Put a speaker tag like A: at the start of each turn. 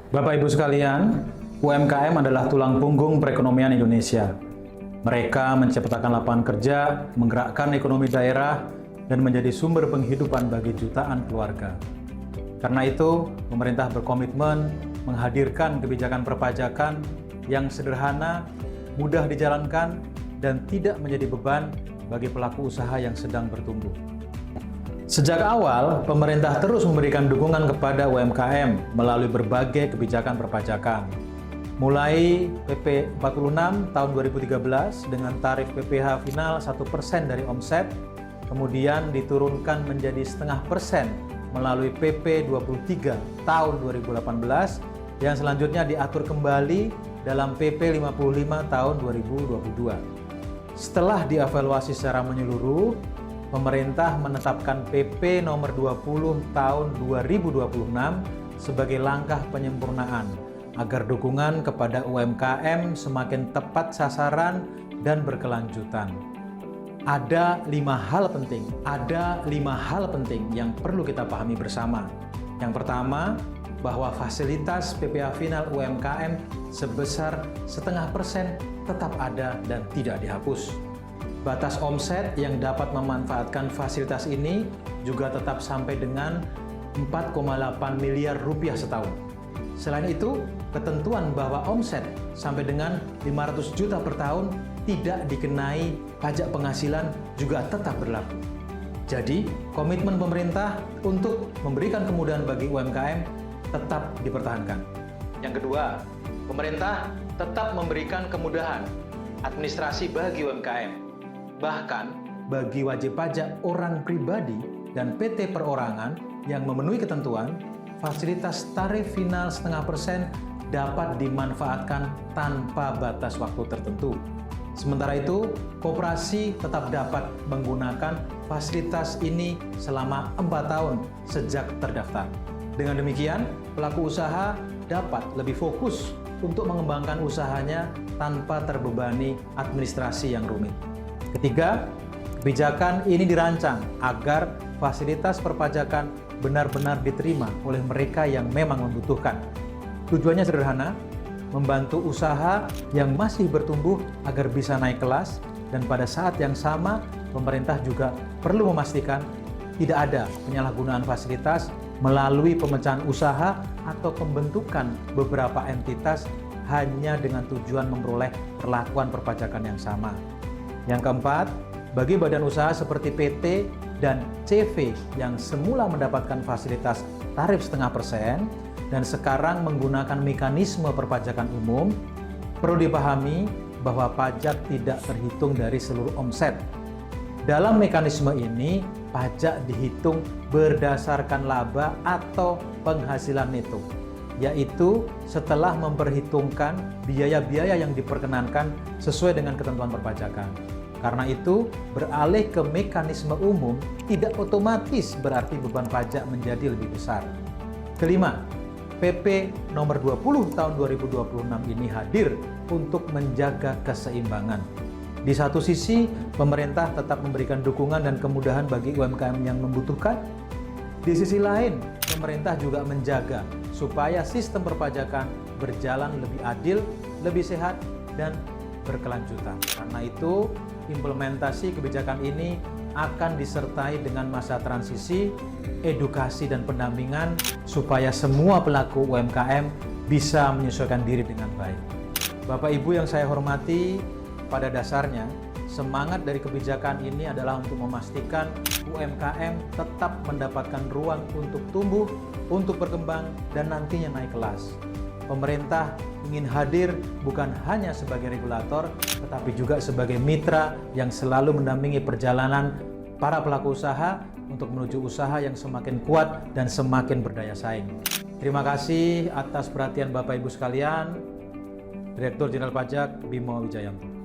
A: Bapak Ibu sekalian, UMKM adalah tulang punggung perekonomian Indonesia. Mereka menciptakan lapangan kerja, menggerakkan ekonomi daerah, dan menjadi sumber penghidupan bagi jutaan keluarga. Karena itu, pemerintah berkomitmen menghadirkan kebijakan perpajakan yang sederhana, mudah dijalankan, dan tidak menjadi beban bagi pelaku usaha yang sedang bertumbuh. Sejak awal, pemerintah terus memberikan dukungan kepada UMKM melalui berbagai kebijakan perpajakan. Mulai PP 46 tahun 2013 dengan tarif PPh final 1% dari omset, kemudian diturunkan menjadi 0,5% melalui PP 23 tahun 2018, yang selanjutnya diatur kembali dalam PP 55 tahun 2022. Setelah dievaluasi secara menyeluruh, pemerintah menetapkan PP nomor 20 tahun 2026 sebagai langkah penyempurnaan agar dukungan kepada UMKM semakin tepat sasaran dan berkelanjutan. Ada lima hal penting yang perlu kita pahami bersama. Yang pertama, bahwa fasilitas PPh final UMKM sebesar 0,5% tetap ada dan tidak dihapus. Batas omset yang dapat memanfaatkan fasilitas ini juga tetap sampai dengan 4,8 miliar rupiah setahun. Selain itu, ketentuan bahwa omset sampai dengan 500 juta per tahun tidak dikenai pajak penghasilan juga tetap berlaku. Jadi, komitmen pemerintah untuk memberikan kemudahan bagi UMKM tetap dipertahankan. Yang kedua, pemerintah tetap memberikan kemudahan administrasi bagi UMKM. Bahkan, bagi wajib pajak orang pribadi dan PT perorangan yang memenuhi ketentuan, fasilitas tarif final 0,5% dapat dimanfaatkan tanpa batas waktu tertentu. Sementara itu, koperasi tetap dapat menggunakan fasilitas ini selama 4 tahun sejak terdaftar. Dengan demikian, pelaku usaha dapat lebih fokus untuk mengembangkan usahanya tanpa terbebani administrasi yang rumit. Ketiga, kebijakan ini dirancang agar fasilitas perpajakan benar-benar diterima oleh mereka yang memang membutuhkan. Tujuannya sederhana, membantu usaha yang masih bertumbuh agar bisa naik kelas, dan pada saat yang sama, pemerintah juga perlu memastikan tidak ada penyalahgunaan fasilitas melalui pemecahan usaha atau pembentukan beberapa entitas hanya dengan tujuan memperoleh perlakuan perpajakan yang sama. Yang keempat, bagi badan usaha seperti PT dan CV yang semula mendapatkan fasilitas tarif 0,5% dan sekarang menggunakan mekanisme perpajakan umum, perlu dipahami bahwa pajak tidak terhitung dari seluruh omset. Dalam mekanisme ini, pajak dihitung berdasarkan laba atau penghasilan neto, yaitu setelah memperhitungkan biaya-biaya yang diperkenankan sesuai dengan ketentuan perpajakan. Karena itu, beralih ke mekanisme umum tidak otomatis berarti beban pajak menjadi lebih besar. Kelima, PP nomor 20 tahun 2026 ini hadir untuk menjaga keseimbangan. Di satu sisi, pemerintah tetap memberikan dukungan dan kemudahan bagi UMKM yang membutuhkan. Di sisi lain, pemerintah juga menjaga supaya sistem perpajakan berjalan lebih adil, lebih sehat, dan berkelanjutan. Karena itu, implementasi kebijakan ini akan disertai dengan masa transisi, edukasi, dan pendampingan supaya semua pelaku UMKM bisa menyesuaikan diri dengan baik. Bapak Ibu yang saya hormati, pada dasarnya, semangat dari kebijakan ini adalah untuk memastikan UMKM tetap mendapatkan ruang untuk tumbuh, untuk berkembang, dan nantinya naik kelas. Pemerintah ingin hadir bukan hanya sebagai regulator, tetapi juga sebagai mitra yang selalu mendampingi perjalanan para pelaku usaha untuk menuju usaha yang semakin kuat dan semakin berdaya saing. Terima kasih atas perhatian Bapak Ibu sekalian. Direktur Jenderal Pajak Bimo Wijayanto.